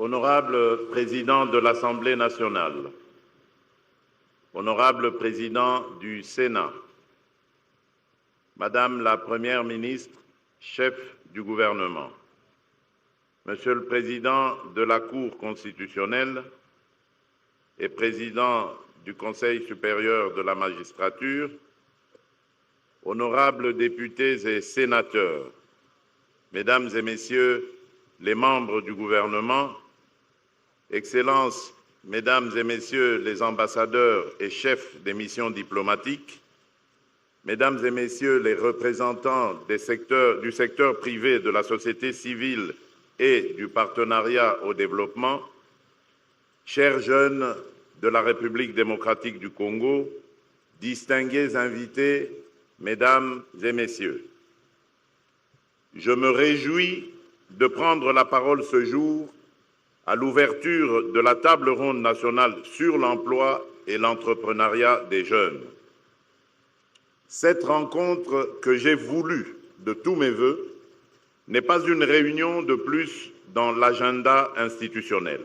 Honorable Président de l'Assemblée nationale, Honorable Président du Sénat, Madame la Première ministre, chef du gouvernement, Monsieur le Président de la Cour constitutionnelle et Président du Conseil supérieur de la magistrature, honorables députés et sénateurs, Mesdames et Messieurs les membres du gouvernement, Excellences, Mesdames et Messieurs les ambassadeurs et chefs des missions diplomatiques, Mesdames et Messieurs les représentants du secteur privé, de la société civile et du partenariat au développement, chers jeunes de la République démocratique du Congo, distingués invités, Mesdames et Messieurs, je me réjouis de prendre la parole ce jour à l'ouverture de la table ronde nationale sur l'emploi et l'entrepreneuriat des jeunes. Cette rencontre que j'ai voulu de tous mes vœux n'est pas une réunion de plus dans l'agenda institutionnel.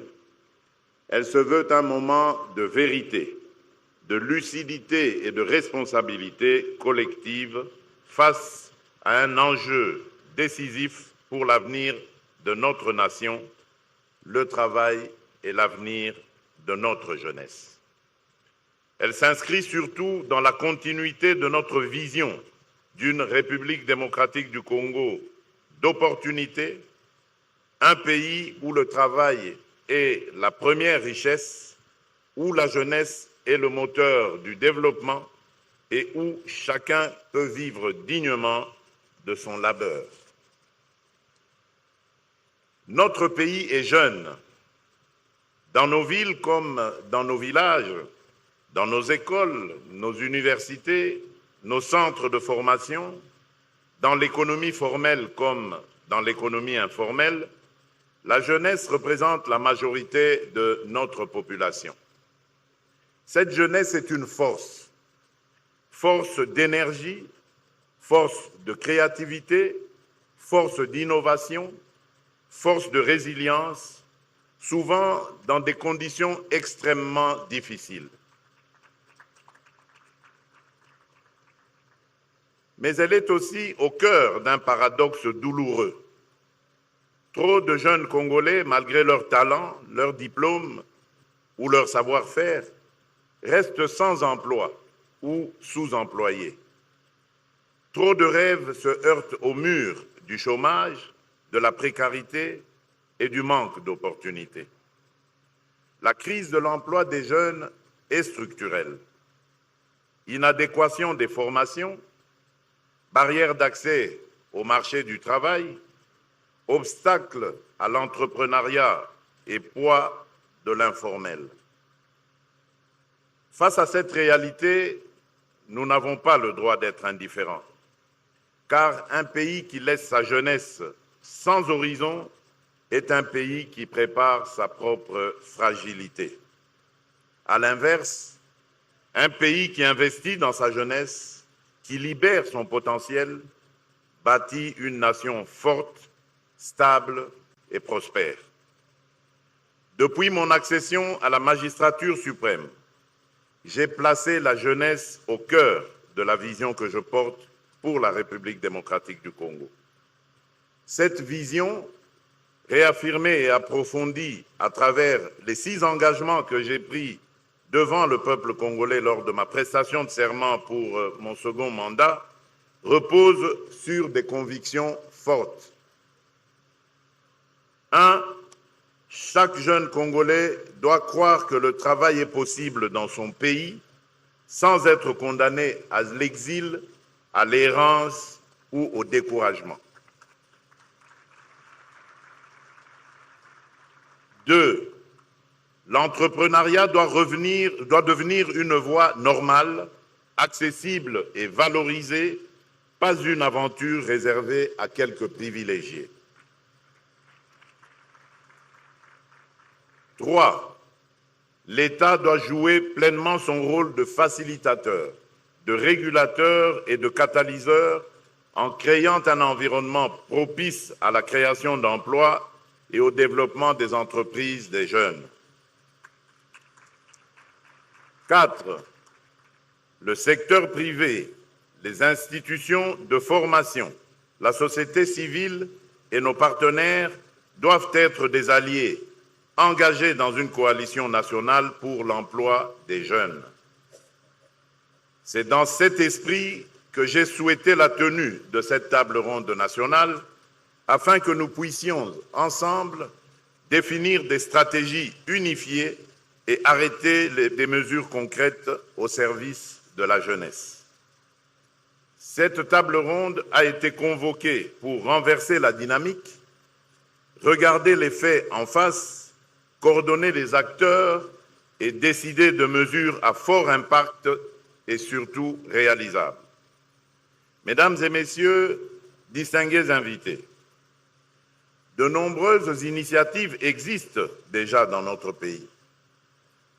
Elle se veut un moment de vérité, de lucidité et de responsabilité collective face à un enjeu décisif pour l'avenir de notre nation, le travail et l'avenir de notre jeunesse. Elle s'inscrit surtout dans la continuité de notre vision d'une République démocratique du Congo d'opportunités, un pays où le travail est la première richesse, où la jeunesse est le moteur du développement et où chacun peut vivre dignement de son labeur. Notre pays est jeune. Dans nos villes comme dans nos villages, dans nos écoles, nos universités, nos centres de formation, dans l'économie formelle comme dans l'économie informelle, la jeunesse représente la majorité de notre population. Cette jeunesse est une force, force d'énergie, force de créativité, force d'innovation, force de résilience, souvent dans des conditions extrêmement difficiles. Mais elle est aussi au cœur d'un paradoxe douloureux. Trop de jeunes Congolais, malgré leur talent, leur diplôme ou leur savoir-faire, restent sans emploi ou sous-employés. Trop de rêves se heurtent au mur du chômage, de la précarité et du manque d'opportunités. La crise de l'emploi des jeunes est structurelle. Inadéquation des formations, barrières d'accès au marché du travail, obstacles à l'entrepreneuriat et poids de l'informel. Face à cette réalité, nous n'avons pas le droit d'être indifférents, car un pays qui laisse sa jeunesse sans horizon est un pays qui prépare sa propre fragilité. À l'inverse, un pays qui investit dans sa jeunesse, qui libère son potentiel, bâtit une nation forte, stable et prospère. Depuis mon accession à la magistrature suprême, j'ai placé la jeunesse au cœur de la vision que je porte pour la République démocratique du Congo. Cette vision, réaffirmée et approfondie à travers les 6 engagements que j'ai pris devant le peuple congolais lors de ma prestation de serment pour mon second mandat, repose sur des convictions fortes. 1. Chaque jeune Congolais doit croire que le travail est possible dans son pays sans être condamné à l'exil, à l'errance ou au découragement. 2. L'entrepreneuriat doit devenir une voie normale, accessible et valorisée, pas une aventure réservée à quelques privilégiés. 3. L'État doit jouer pleinement son rôle de facilitateur, de régulateur et de catalyseur en créant un environnement propice à la création d'emplois et au développement des entreprises des jeunes. 4. Le secteur privé, les institutions de formation, la société civile et nos partenaires doivent être des alliés engagés dans une coalition nationale pour l'emploi des jeunes. C'est dans cet esprit que j'ai souhaité la tenue de cette table ronde nationale afin que nous puissions ensemble définir des stratégies unifiées et arrêter des mesures concrètes au service de la jeunesse. Cette table ronde a été convoquée pour renverser la dynamique, regarder les faits en face, coordonner les acteurs et décider de mesures à fort impact et surtout réalisables. Mesdames et messieurs, distingués invités, de nombreuses initiatives existent déjà dans notre pays.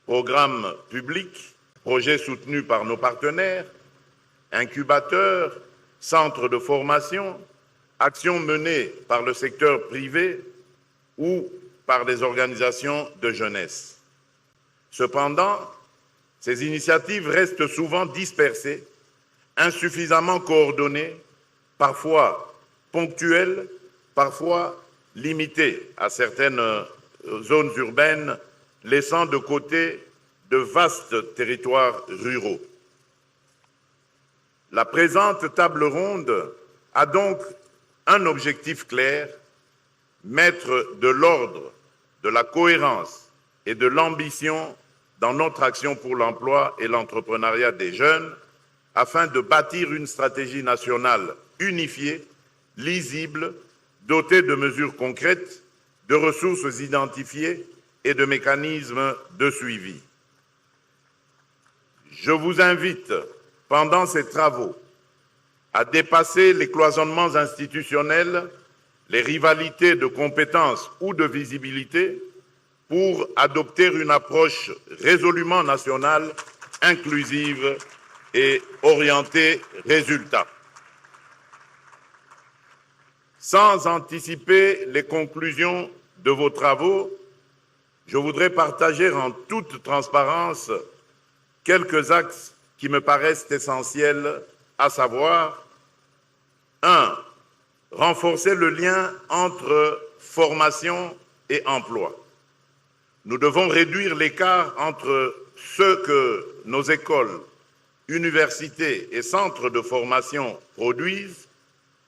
Programmes publics, projets soutenus par nos partenaires, incubateurs, centres de formation, actions menées par le secteur privé ou par des organisations de jeunesse. Cependant, ces initiatives restent souvent dispersées, insuffisamment coordonnées, parfois ponctuelles, parfois limitées à certaines zones urbaines, laissant de côté de vastes territoires ruraux. La présente table ronde a donc un objectif clair, mettre de l'ordre, de la cohérence et de l'ambition dans notre action pour l'emploi et l'entrepreneuriat des jeunes, afin de bâtir une stratégie nationale unifiée, lisible, dotée de mesures concrètes, de ressources identifiées et de mécanismes de suivi. Je vous invite, pendant ces travaux, à dépasser les cloisonnements institutionnels, les rivalités de compétences ou de visibilité pour adopter une approche résolument nationale, inclusive et orientée résultat. Sans anticiper les conclusions de vos travaux, je voudrais partager en toute transparence quelques axes qui me paraissent essentiels, à savoir 1. Renforcer le lien entre formation et emploi. Nous devons réduire l'écart entre ce que nos écoles, universités et centres de formation produisent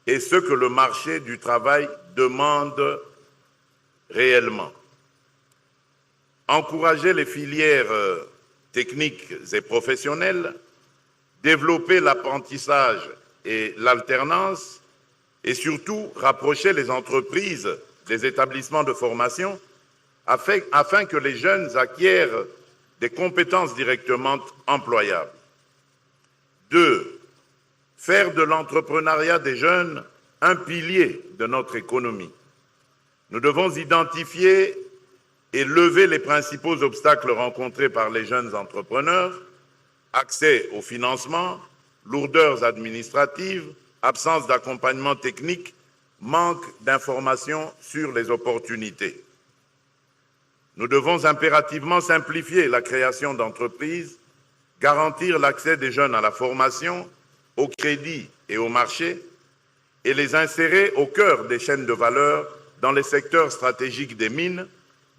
et ce que le marché du travail demande réellement. Encourager les filières techniques et professionnelles, développer l'apprentissage et l'alternance et surtout rapprocher les entreprises des établissements de formation afin que les jeunes acquièrent des compétences directement employables. 2. Faire de l'entrepreneuriat des jeunes un pilier de notre économie. Nous devons identifier et lever les principaux obstacles rencontrés par les jeunes entrepreneurs: accès au financement, lourdeurs administratives, absence d'accompagnement technique, manque d'informations sur les opportunités. Nous devons impérativement simplifier la création d'entreprises, garantir l'accès des jeunes à la formation, au crédit et au marché, et les insérer au cœur des chaînes de valeur dans les secteurs stratégiques des mines,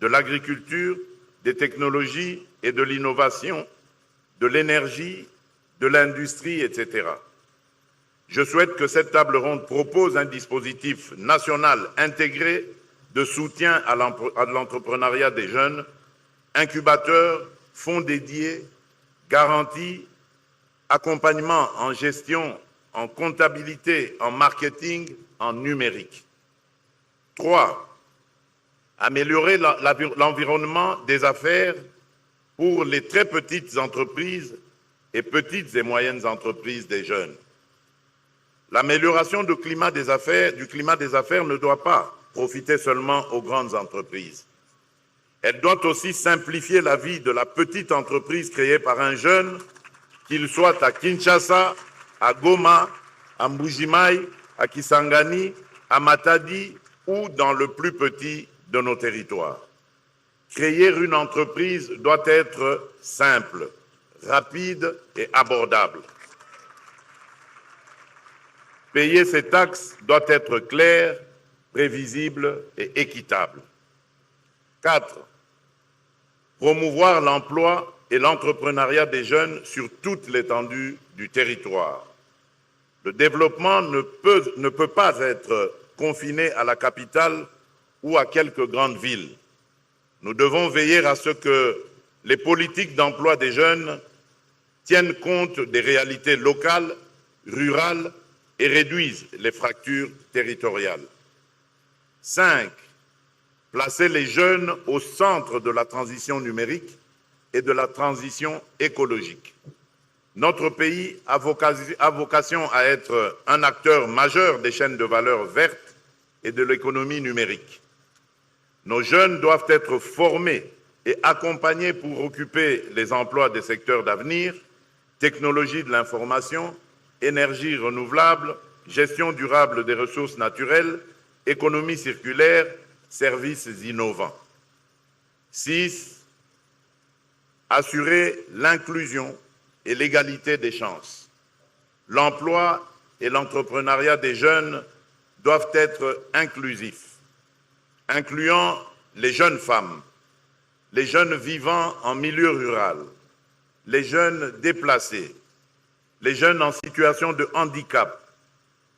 de l'agriculture, des technologies et de l'innovation, de l'énergie, de l'industrie, etc. Je souhaite que cette table ronde propose un dispositif national intégré de soutien à l'entrepreneuriat des jeunes, incubateurs, fonds dédiés, garanties, accompagnement en gestion, en comptabilité, en marketing, en numérique. 3. Améliorer l'environnement des affaires pour les très petites entreprises et petites et moyennes entreprises des jeunes. L'amélioration du climat des affaires ne doit pas profiter seulement aux grandes entreprises. Elle doit aussi simplifier la vie de la petite entreprise créée par un jeune, qu'il soit à Kinshasa, à Goma, à Mbuji-Mayi, à Kisangani, à Matadi ou dans le plus petit de nos territoires. Créer une entreprise doit être simple, rapide et abordable. Payer ses taxes doit être clair, prévisible et équitable. 4. Promouvoir l'emploi et l'entrepreneuriat des jeunes sur toute l'étendue du territoire. Le développement ne peut pas être confiné à la capitale ou à quelques grandes villes. Nous devons veiller à ce que les politiques d'emploi des jeunes tiennent compte des réalités locales, rurales et réduisent les fractures territoriales. 5. Placer les jeunes au centre de la transition numérique et de la transition écologique. Notre pays a vocation à être un acteur majeur des chaînes de valeur vertes et de l'économie numérique. Nos jeunes doivent être formés et accompagnés pour occuper les emplois des secteurs d'avenir, technologie de l'information, énergie renouvelable, gestion durable des ressources naturelles, économie circulaire, services innovants. 6. Assurer l'inclusion et l'égalité des chances. L'emploi et l'entrepreneuriat des jeunes doivent être inclusifs, incluant les jeunes femmes, les jeunes vivant en milieu rural, les jeunes déplacés, les jeunes en situation de handicap,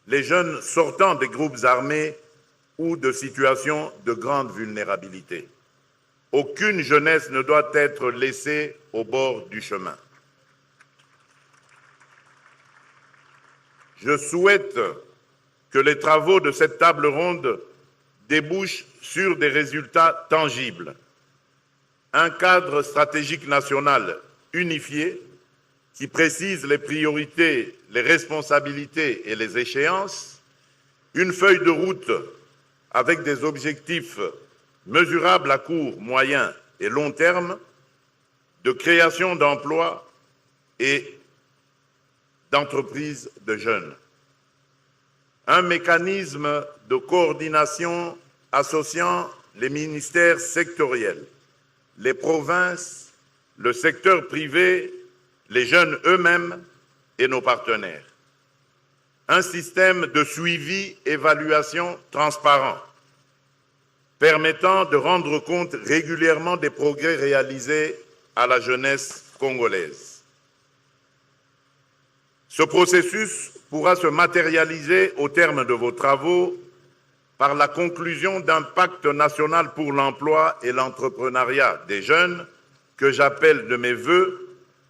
les jeunes sortant des groupes armés ou de situations de grande vulnérabilité. Aucune jeunesse ne doit être laissée au bord du chemin. Je souhaite que les travaux de cette table ronde débouchent sur des résultats tangibles. Un cadre stratégique national unifié qui précise les priorités, les responsabilités et les échéances, une feuille de route avec des objectifs mesurables à court, moyen et long terme, de création d'emplois et d'entreprises de jeunes. Un mécanisme de coordination associant les ministères sectoriels, les provinces, le secteur privé, les jeunes eux-mêmes et nos partenaires. Un système de suivi, évaluation transparent, permettant de rendre compte régulièrement des progrès réalisés à la jeunesse congolaise. Ce processus pourra se matérialiser au terme de vos travaux par la conclusion d'un pacte national pour l'emploi et l'entrepreneuriat des jeunes que j'appelle de mes vœux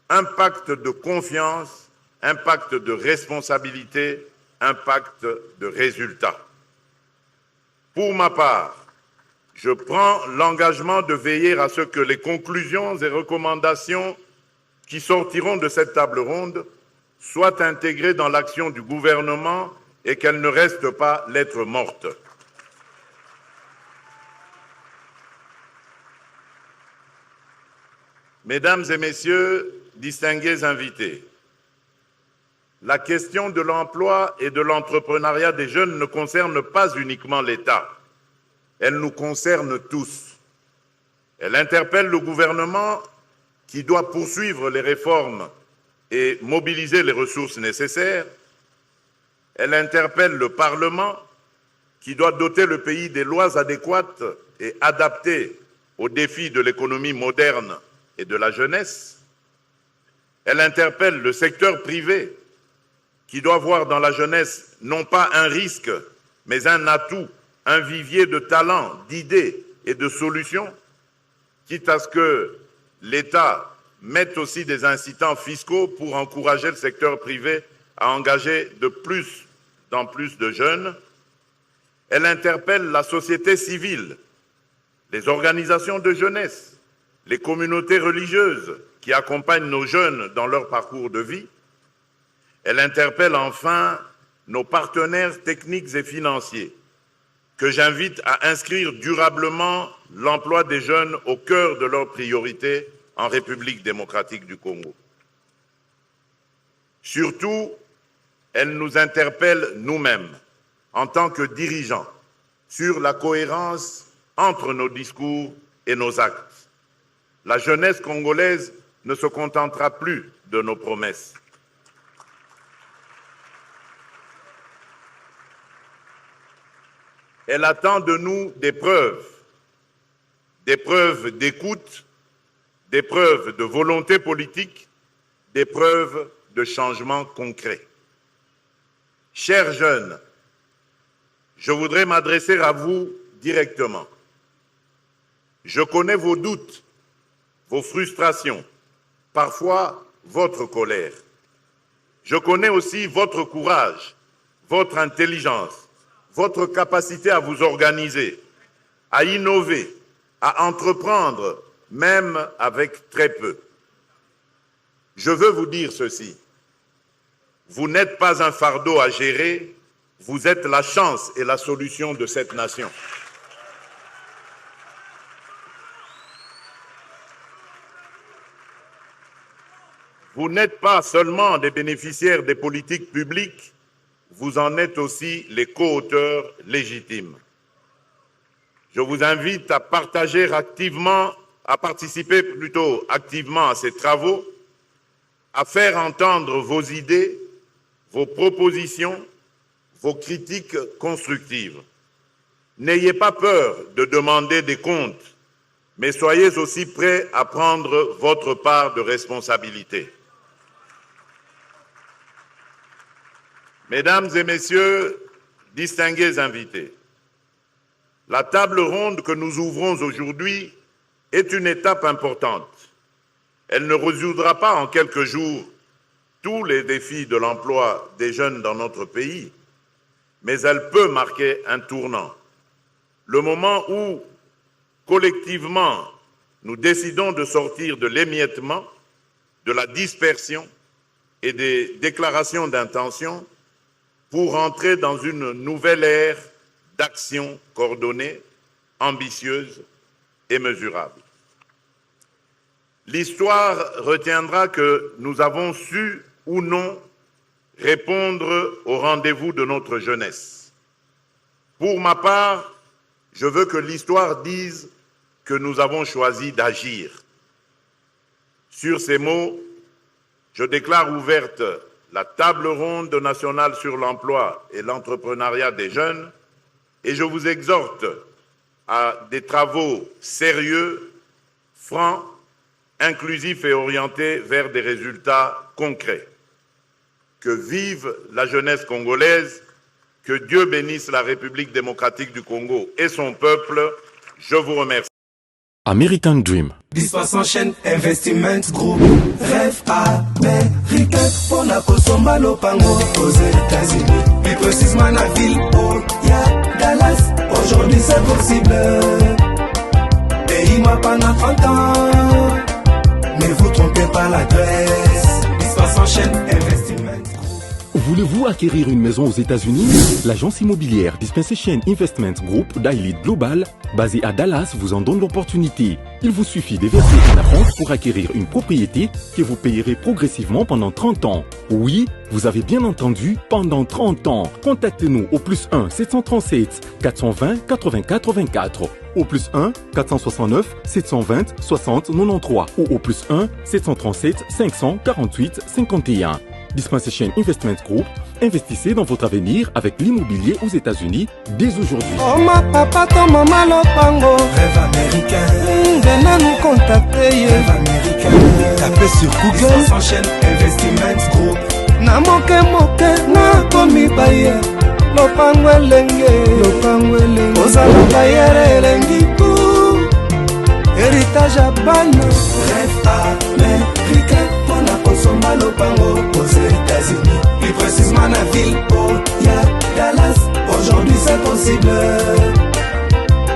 un pacte de confiance, un pacte de responsabilité, un pacte de résultats. Pour ma part, je prends l'engagement de veiller à ce que les conclusions et recommandations qui sortiront de cette table ronde soient intégrées dans l'action du gouvernement et qu'elles ne restent pas lettre morte. Mesdames et messieurs, distingués invités, la question de l'emploi et de l'entrepreneuriat des jeunes ne concerne pas uniquement l'État, elle nous concerne tous. Elle interpelle le gouvernement qui doit poursuivre les réformes et mobiliser les ressources nécessaires. Elle interpelle le Parlement qui doit doter le pays des lois adéquates et adaptées aux défis de l'économie moderne et de la jeunesse. Elle interpelle le secteur privé qui doit voir dans la jeunesse non pas un risque, mais un atout, un vivier de talents, d'idées et de solutions, quitte à ce que l'État mette aussi des incitants fiscaux pour encourager le secteur privé à engager de plus en plus de jeunes. Elle interpelle la société civile, les organisations de jeunesse, les communautés religieuses qui accompagnent nos jeunes dans leur parcours de vie. Elle interpelle enfin nos partenaires techniques et financiers, que j'invite à inscrire durablement l'emploi des jeunes au cœur de leurs priorités en République démocratique du Congo. Surtout, elle nous interpelle nous-mêmes, en tant que dirigeants, sur la cohérence entre nos discours et nos actes. La jeunesse congolaise ne se contentera plus de nos promesses. Elle attend de nous des preuves d'écoute, des preuves de volonté politique, des preuves de changement concret. Chers jeunes, je voudrais m'adresser à vous directement. Je connais vos doutes, vos frustrations, parfois votre colère. Je connais aussi votre courage, votre intelligence, votre capacité à vous organiser, à innover, à entreprendre, même avec très peu. Je veux vous dire ceci. Vous n'êtes pas un fardeau à gérer, vous êtes la chance et la solution de cette nation. Vous n'êtes pas seulement des bénéficiaires des politiques publiques, vous en êtes aussi les co-auteurs légitimes. Je vous invite à participer activement à ces travaux, à faire entendre vos idées, vos propositions, vos critiques constructives. N'ayez pas peur de demander des comptes, mais soyez aussi prêts à prendre votre part de responsabilité. Mesdames et messieurs, distingués invités, la table ronde que nous ouvrons aujourd'hui est une étape importante. Elle ne résoudra pas en quelques jours tous les défis de l'emploi des jeunes dans notre pays, mais elle peut marquer un tournant. Le moment où, collectivement, nous décidons de sortir de l'émiettement, de la dispersion et des déclarations d'intention pour entrer dans une nouvelle ère d'action coordonnée, ambitieuse et mesurable. L'histoire retiendra que nous avons su ou non répondre au rendez-vous de notre jeunesse. Pour ma part, je veux que l'histoire dise que nous avons choisi d'agir. Sur ces mots, je déclare ouverte la table ronde nationale sur l'emploi et l'entrepreneuriat des jeunes et je vous exhorte à des travaux sérieux, francs, inclusifs et orientés vers des résultats concrets. Que vive la jeunesse congolaise, que Dieu bénisse la République démocratique du Congo et son peuple. Je vous remercie. American Dream. Dispensant chaîne Investiment Group. Rêve américain pour la Kosomba Lopango aux États-Unis. Plus précisément la ville où il y a Dallas. Aujourd'hui c'est possible. Pays moi pendant 30 ans. Ne vous trompez pas l'adresse. Dispensant chaîne Investiment Group. Voulez-vous acquérir une maison aux États-Unis? L'agence immobilière Dispensation Investment Group d'Elite Global, basée à Dallas, vous en donne l'opportunité. Il vous suffit de verser un acompte pour acquérir une propriété que vous payerez progressivement pendant 30 ans. Oui, vous avez bien entendu, pendant 30 ans. Contactez-nous au +1 737 420 80 84, au +1 469 720 60 93 ou au +1 737 548 51. Dispensation Investment Group, investissez dans votre avenir avec l'immobilier aux États-Unis dès aujourd'hui. Oh ma papa, ton maman Lopango. Rêve américain. Venez nous contacter. Rêve américain. Tapez sur Google. Dispensation Investment Group. Na moke na komi baye. Lopango elenge. Ozala baye elengi pou. Héritage à bana. Rêve américain. Kosomba Lopango aux États-Unis, plus précisément la ville où il y a Dallas. Aujourd'hui c'est possible.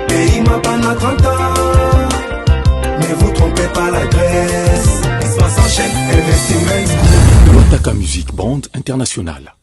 Pays moi pendant 30 ans. Ne vous trompez pas l'adresse. Dispensant chaîne Investiment Group. Lotaka Music Band International.